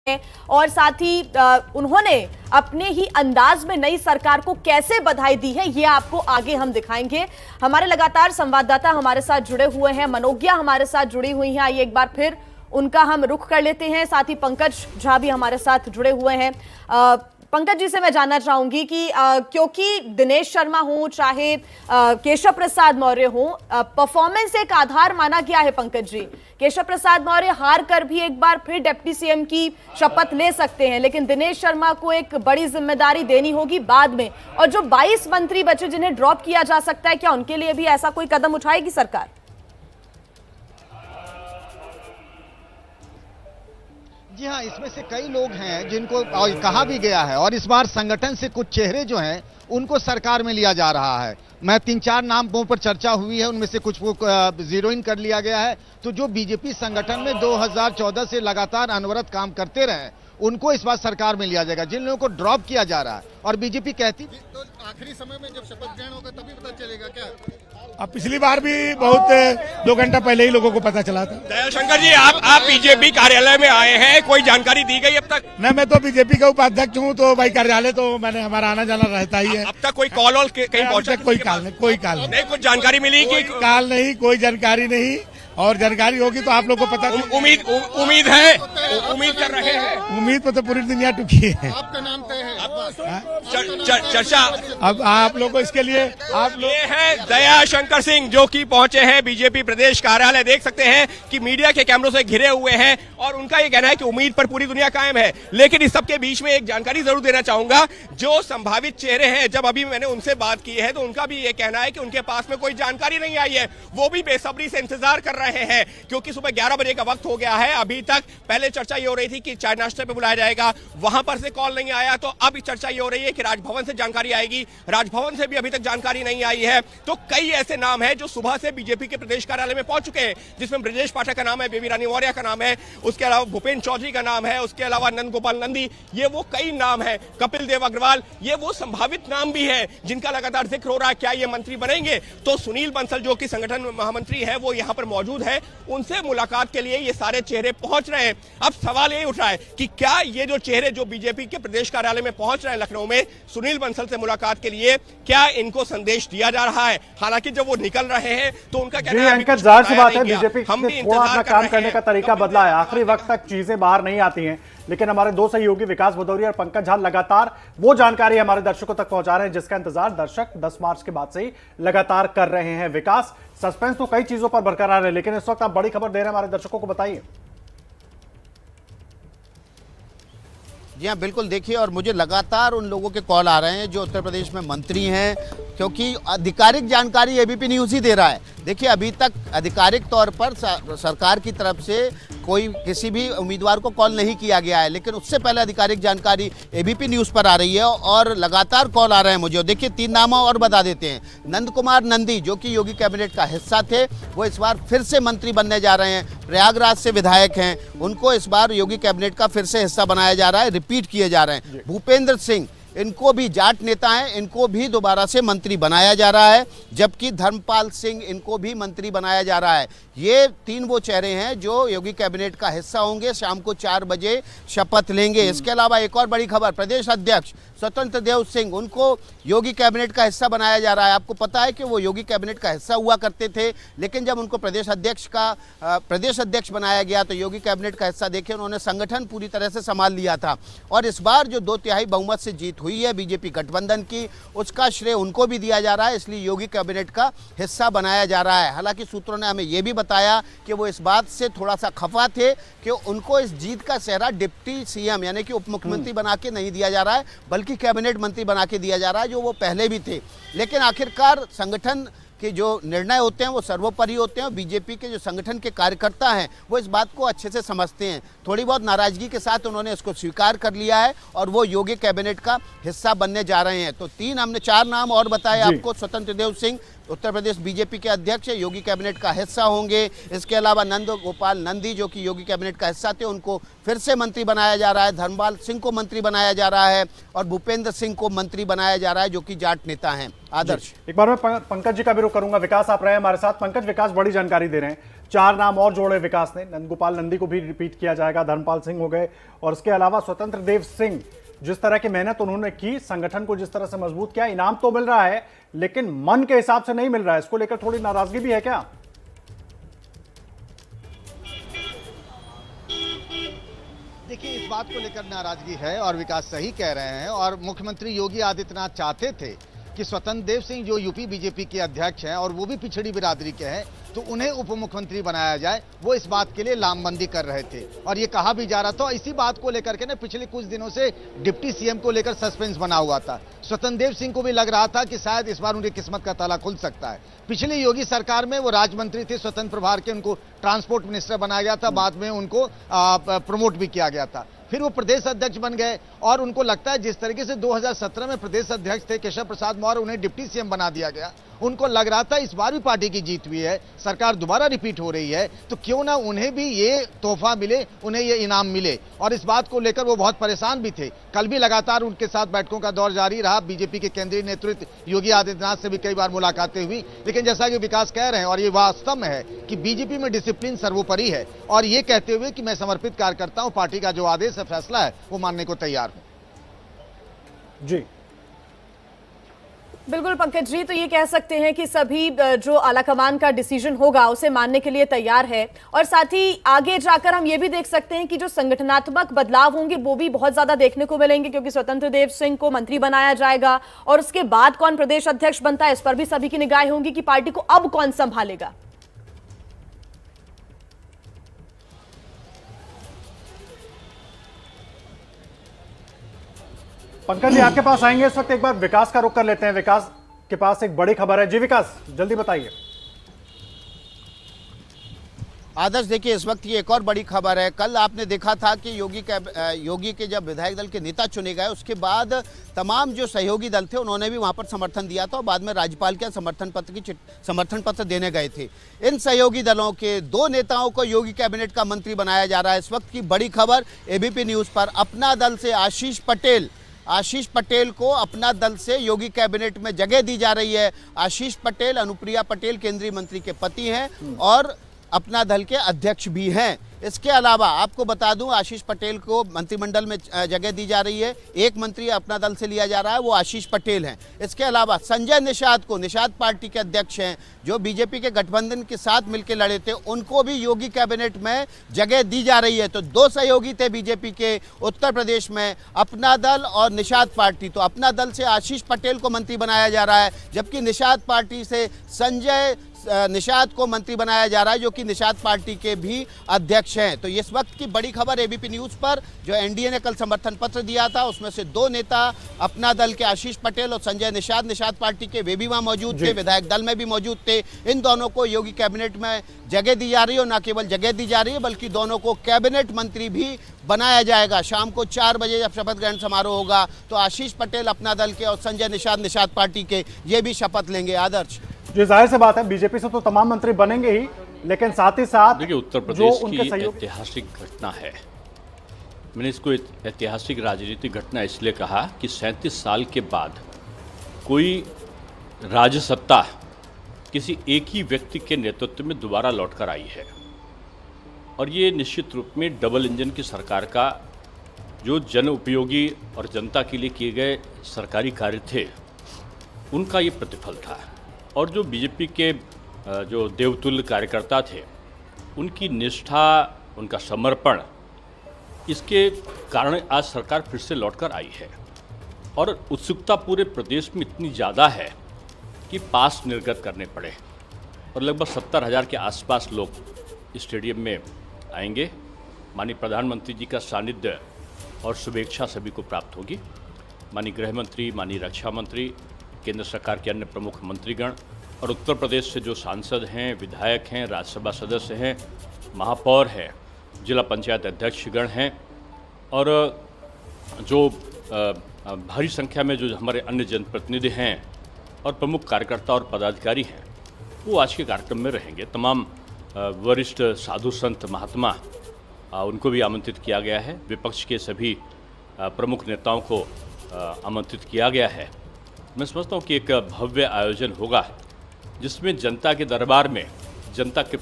और साथ ही उन्होंने अपने ही अंदाज में नई सरकार को कैसे बधाई दी है, ये आपको आगे हम दिखाएंगे। हमारे लगातार संवाददाता हमारे साथ जुड़े हुए हैं, मनोज्ञा हमारे साथ जुड़ी हुई हैं। आइए एक बार फिर उनका हम रुख कर लेते हैं। साथ ही पंकज झा भी हमारे साथ जुड़े हुए हैं। पंकज जी से मैं जानना चाहूंगी कि क्योंकि दिनेश शर्मा हो चाहे केशव प्रसाद मौर्य हो, परफॉर्मेंस एक आधार माना गया है। पंकज जी, केशव प्रसाद मौर्य हार कर भी एक बार फिर डिप्टी सीएम की शपथ ले सकते हैं, लेकिन दिनेश शर्मा को एक बड़ी जिम्मेदारी देनी होगी बाद में। और जो 22 मंत्री बचे जिन्हें ड्रॉप किया जा सकता है, क्या उनके लिए भी ऐसा कोई कदम उठाएगी सरकार? जी हाँ, इसमें से कई लोग हैं जिनको कहा भी गया है और इस बार संगठन से कुछ चेहरे जो हैं उनको सरकार में लिया जा रहा है। मैं 3-4 नामों पर चर्चा हुई है, उनमें से कुछ को जीरो इन कर लिया गया है। तो जो बीजेपी संगठन में 2014 से लगातार अनवरत काम करते रहे, उनको इस बार सरकार में लिया जाएगा। जिन लोगों को ड्रॉप किया जा रहा है और बीजेपी कहती तो आखिरी समय में जब शपथ ग्रहण होगा तभी पता चलेगा क्या? अब पिछली बार भी बहुत 2 घंटा पहले ही लोगों को पता चला था। दयाशंकर जी, आप बीजेपी कार्यालय में आए हैं, कोई जानकारी दी गई अब तक? नहीं, मैं तो बीजेपी का उपाध्यक्ष हूँ, तो भाई कार्यालय तो मैंने हमारा आना जाना रहता ही है। अब तक कोई कॉल और कहीं पहुंचा? कोई कॉल नहीं, कुछ जानकारी मिली कि कॉल नहीं, कोई जानकारी नहीं। और जानकारी होगी तो आप लोग को पता। उम्मीद कर रहे हैं। उम्मीद पर तो पूरी दुनिया टुकी है। आपका नाम तय है? चर्चा अब आप लोग को इसके लिए ये है दयाशंकर सिंह जो कि पहुंचे हैं बीजेपी प्रदेश कार्यालय। देख सकते हैं कि मीडिया के कैमरों से घिरे हुए हैं और उनका ये कहना है कि उम्मीद पर पूरी दुनिया कायम है। लेकिन इस सबके बीच में एक जानकारी जरूर देना चाहूंगा। जो संभावित चेहरे हैं, जब अभी मैंने उनसे बात की है तो उनका भी ये कहना है कि उनके पास में कोई जानकारी नहीं आई है। वो भी बेसब्री से इंतजार कर रहे हैं क्योंकि सुबह 11 बजे का वक्त हो गया है। अभी तक पहले चर्चा ये हो रही थी कि चाय नाश्ते पे बुलाया जाएगा, वहां पर से कॉल नहीं आया। तो अब चर्चा ये हो रही है कि राजभवन से जानकारी आएगी, राजभवन से भी अभी तक जानकारी नहीं आई है। तो कई ऐसे नाम हैं जो सुबह से बीजेपी के प्रदेश कार्यालय में पहुंच चुके हैं, जिसमें ब्रजेश पाठक का नाम है, बेबी रानी मौर्य का नाम है, उसके अलावा भूपेन्द्र चौधरी का नाम है, उसके अलावा नंद गोपाल नंदी, ये वो कई नाम है, कपिल देव अग्रवाल, ये वो संभावित नाम भी है जिनका लगातार जिक्र हो रहा है। क्या ये मंत्री बनेंगे? तो सुनील बंसल जो कि संगठन महामंत्री है, वो यहाँ पर मौजूद है, उनसे मुलाकात के लिए ये सारे चेहरे पहुंच रहे हैं। अब सवाल ये उठ रहा है कि क्या ये जो चेहरे जो बीजेपी के प्रदेश कार्यालय में पहुंच रहे हैं लखनऊ में सुनील बंसल से मुलाकात के लिए, क्या इनको संदेश दिया जा रहा है? हालांकि जब वो निकल रहे हैं तो उनका कहना है अंकित, जाहिर सी बात है बीजेपी ने थोड़ा अपना काम करने का तरीका बदला है। आखिरी वक्त तक चीजें बाहर नहीं आती हैं, लेकिन हमारे 2 सहयोगी विकास भदौरिया और पंकज झा लगातार वो जानकारी हमारे दर्शकों तक पहुंचा रहे हैं जिसका इंतजार दर्शक 10 मार्च के बाद से ही लगातार कर रहे हैं। विकास, सस्पेंस तो कई चीजों पर बरकरार है, लेकिन इस वक्त आप बड़ी खबर दे रहे हैं हमारे दर्शकों को, बताइए। जी हाँ, बिल्कुल। देखिए, और मुझे लगातार उन लोगों के कॉल आ रहे हैं जो उत्तर प्रदेश में मंत्री हैं, क्योंकि आधिकारिक जानकारी एबीपी न्यूज़ ही दे रहा है। देखिए, अभी तक आधिकारिक तौर पर सरकार की तरफ से कोई किसी भी उम्मीदवार को कॉल नहीं किया गया है, लेकिन उससे पहले आधिकारिक जानकारी एबीपी न्यूज़ पर आ रही है और लगातार कॉल आ रहे हैं मुझे। देखिए, 3 नाम और बता देते हैं। नंद कुमार नंदी जो कि योगी कैबिनेट का हिस्सा थे, वो इस बार फिर से मंत्री बनने जा रहे हैं, प्रयागराज से विधायक हैं, उनको इस बार योगी कैबिनेट का फिर से हिस्सा बनाया जा रहा है, रिपीट किए जा रहे हैं। भूपेंद्र सिंह, इनको भी जाट नेता हैं, इनको भी दोबारा से मंत्री बनाया जा रहा है, जबकि धर्मपाल सिंह, इनको भी मंत्री बनाया जा रहा है। ये 3 वो चेहरे हैं जो योगी कैबिनेट का हिस्सा होंगे, शाम को 4 बजे शपथ लेंगे। इसके अलावा एक और बड़ी खबर, प्रदेश अध्यक्ष स्वतंत्र देव सिंह, उनको योगी कैबिनेट का हिस्सा बनाया जा रहा है। आपको पता है कि वो योगी कैबिनेट का हिस्सा हुआ करते थे, लेकिन जब उनको प्रदेश अध्यक्ष बनाया गया तो योगी कैबिनेट का हिस्सा देखे उन्होंने संगठन पूरी तरह से संभाल लिया था। और इस बार जो 2/3 बहुमत से जीत हुई है बीजेपी गठबंधन की, उसका श्रेय उनको भी दिया जा रहा है, इसलिए योगी कैबिनेट का हिस्सा बनाया जा रहा है। हालांकि सूत्रों ने हमें यह भी बताया कि वो इस बात से थोड़ा सा खफा थे कि उनको इस जीत का सेहरा डिप्टी सीएम यानी कि उप मुख्यमंत्री बना के नहीं दिया जा रहा है, बल्कि कैबिनेट मंत्री बना के दिया जा रहा है, जो वो पहले भी थे। लेकिन आखिरकार संगठन के जो निर्णय होते हैं वो सर्वोपरि होते हैं। बीजेपी के जो संगठन के कार्यकर्ता हैं वो इस बात को अच्छे से समझते हैं। थोड़ी बहुत नाराजगी के साथ उन्होंने इसको स्वीकार कर लिया है और वो योगी कैबिनेट का हिस्सा बनने जा रहे हैं। तो 4 नाम और बताए आपको, स्वतंत्र देव सिंह उत्तर प्रदेश बीजेपी के अध्यक्ष है, योगी कैबिनेट का हिस्सा होंगे। इसके अलावा नंद गोपाल नंदी जो कि योगी कैबिनेट का हिस्सा थे, उनको फिर से मंत्री बनाया जा रहा है। धर्मपाल सिंह को मंत्री बनाया जा रहा है और भूपेंद्र सिंह को मंत्री बनाया जा रहा है जो कि जाट नेता हैं। आदर्श, एक बार मैं पंकज जी का भी रुख करूंगा। विकास आप रहे हैं हमारे साथ। पंकज, विकास बड़ी जानकारी दे रहे हैं। 4 नाम और जोड़े विकास ने, नंद गोपाल नंदी को भी रिपीट किया जाएगा, धर्मपाल सिंह हो गए, और इसके अलावा स्वतंत्र देव सिंह, जिस तरह की मेहनत उन्होंने की, संगठन को जिस तरह से मजबूत किया, इनाम तो मिल रहा है लेकिन मन के हिसाब से नहीं मिल रहा है। इसको लेकर थोड़ी नाराजगी भी है क्या? देखिए, इस बात को लेकर नाराजगी है और विकास सही कह रहे हैं। और मुख्यमंत्री योगी आदित्यनाथ चाहते थे कि स्वतंत्र देव सिंह जो यूपी बीजेपी के अध्यक्ष हैं और वो भी पिछड़ी बिरादरी के हैं, तो उन्हें उप मुख्यमंत्री बनाया जाए। वो इस बात के लिए लामबंदी कर रहे थे और ये कहा भी जा रहा था। इसी बात को लेकर के ना पिछले कुछ दिनों से डिप्टी सीएम को लेकर सस्पेंस बना हुआ था। स्वतंत्र देव सिंह को भी लग रहा था कि शायद इस बार उनकी किस्मत का ताला खुल सकता है। पिछली योगी सरकार में वो राज्य मंत्री थे स्वतंत्र प्रभार के, उनको ट्रांसपोर्ट मिनिस्टर बनाया गया था, बाद में उनको प्रमोट भी किया गया था। फिर वो प्रदेश अध्यक्ष बन गए और उनको लगता है जिस तरीके से 2017 में प्रदेश अध्यक्ष थे केशव प्रसाद मौर्य, उन्हें डिप्टी सीएम बना दिया गया। उनको लग रहा था इस बार भी पार्टी की जीत हुई है, सरकार दोबारा रिपीट हो रही है, तो क्यों ना उन्हें भी ये तोहफा मिले, उन्हें ये इनाम मिले। और इस बात को लेकर वो बहुत परेशान भी थे। कल भी लगातार उनके साथ बैठकों का दौर जारी रहा। बीजेपी के केंद्रीय नेतृत्व योगी आदित्यनाथ से भी कई बार मुलाकातें हुई। लेकिन जैसा कि विकास कह रहे हैं और ये वास्तव में है कि बीजेपी में डिसिप्लिन सर्वोपरि है, और ये कहते हुए कि मैं समर्पित कार्यकर्ता हूं, पार्टी का जो आदेश है, फैसला है, वो मानने को तैयार हूं। जी बिल्कुल पंकज जी, तो ये कह सकते हैं कि सभी जो आलाकमान का डिसीजन होगा उसे मानने के लिए तैयार है। और साथ ही आगे जाकर हम ये भी देख सकते हैं कि जो संगठनात्मक बदलाव होंगे वो भी बहुत ज्यादा देखने को मिलेंगे, क्योंकि स्वतंत्र देव सिंह को मंत्री बनाया जाएगा और उसके बाद कौन प्रदेश अध्यक्ष बनता है इस पर भी सभी की निगाहें होंगी कि पार्टी को अब कौन संभालेगा। पंकज जी आपके पास आएंगे इस वक्त। एक बार विकास का रुख कर लेते हैं। विकास के पास एक बड़ी खबर है। जी विकास, जल्दी बताइए। आदर्श, देखिए इस वक्त की एक और बड़ी खबर है। कल आपने देखा था कि योगी के जब विधायक दल के नेता चुने गए उसके बाद तमाम जो सहयोगी दल थे उन्होंने भी वहां पर समर्थन दिया था और बाद में राज्यपाल के समर्थन पत्र देने गए थे। इन सहयोगी दलों के 2 नेताओं को योगी कैबिनेट का मंत्री बनाया जा रहा है। इस वक्त की बड़ी खबर एबीपी न्यूज पर। अपना दल से आशीष पटेल को अपना दल से योगी कैबिनेट में जगह दी जा रही है। आशीष पटेल अनुप्रिया पटेल केंद्रीय मंत्री के पति हैं और अपना दल के अध्यक्ष भी हैं। इसके अलावा आपको बता दूं, आशीष पटेल को मंत्रिमंडल में जगह दी जा रही है। एक मंत्री अपना दल से लिया जा रहा है, वो आशीष पटेल हैं। इसके अलावा संजय निषाद को, निषाद पार्टी के अध्यक्ष हैं जो बीजेपी के गठबंधन के साथ मिलकर लड़े थे, उनको भी योगी कैबिनेट में जगह दी जा रही है। तो 2 सहयोगी थे बीजेपी के उत्तर प्रदेश में, अपना दल और निषाद पार्टी। तो अपना दल से आशीष पटेल को मंत्री बनाया जा रहा है, जबकि निषाद पार्टी से संजय निषाद को मंत्री बनाया जा रहा है जो कि निषाद पार्टी के भी अध्यक्ष हैं। तो इस वक्त की बड़ी खबर एबीपी न्यूज पर। जो एनडीए ने कल समर्थन पत्र दिया था उसमें से 2 नेता अपना दल के आशीष पटेल और संजय निषाद पार्टी के, वे भी वहां मौजूद थे, विधायक दल में भी मौजूद थे। इन दोनों को योगी कैबिनेट में जगह दी जा रही है और न केवल जगह दी जा रही है बल्कि दोनों को कैबिनेट मंत्री भी बनाया जाएगा। शाम को 4 बजे जब शपथ ग्रहण समारोह होगा तो आशीष पटेल अपना दल के और संजय निषाद पार्टी के ये भी शपथ लेंगे। आदर्श जी, जाहिर सी बात है बीजेपी से तो तमाम मंत्री बनेंगे ही, लेकिन साथ ही साथ देखिए उत्तर प्रदेश की ऐतिहासिक घटना है। मैंने इसको ऐतिहासिक राजनीतिक घटना इसलिए कहा कि 37 साल के बाद कोई राज्य सत्ता किसी एक ही व्यक्ति के नेतृत्व में दोबारा लौटकर आई है और ये निश्चित रूप में डबल इंजन की सरकार का जो जन उपयोगी और जनता के लिए किए गए सरकारी कार्य थे उनका ये प्रतिफल था। और जो बीजेपी के जो देवतुल्य कार्यकर्ता थे उनकी निष्ठा, उनका समर्पण, इसके कारण आज सरकार फिर से लौटकर आई है। और उत्सुकता पूरे प्रदेश में इतनी ज़्यादा है कि पास निर्गत करने पड़े और लगभग 70,000 के आसपास लोग स्टेडियम में आएंगे। माननीय प्रधानमंत्री जी का सानिध्य और शुभेच्छा सभी को प्राप्त होगी। माननीय गृह मंत्री, माननीय रक्षा मंत्री, केंद्र सरकार के अन्य प्रमुख मंत्रीगण और उत्तर प्रदेश से जो सांसद हैं, विधायक हैं, राज्यसभा सदस्य हैं, महापौर हैं, जिला पंचायत अध्यक्षगण हैं और जो भारी संख्या में जो हमारे अन्य जनप्रतिनिधि हैं और प्रमुख कार्यकर्ता और पदाधिकारी हैं वो आज के कार्यक्रम में रहेंगे। तमाम वरिष्ठ साधु संत महात्मा उनको भी आमंत्रित किया गया है। विपक्ष के सभी प्रमुख नेताओं को आमंत्रित किया गया है। मैं समझता हूँ कि एक भव्य आयोजन होगा जिसमें जनता के दरबार में जनता के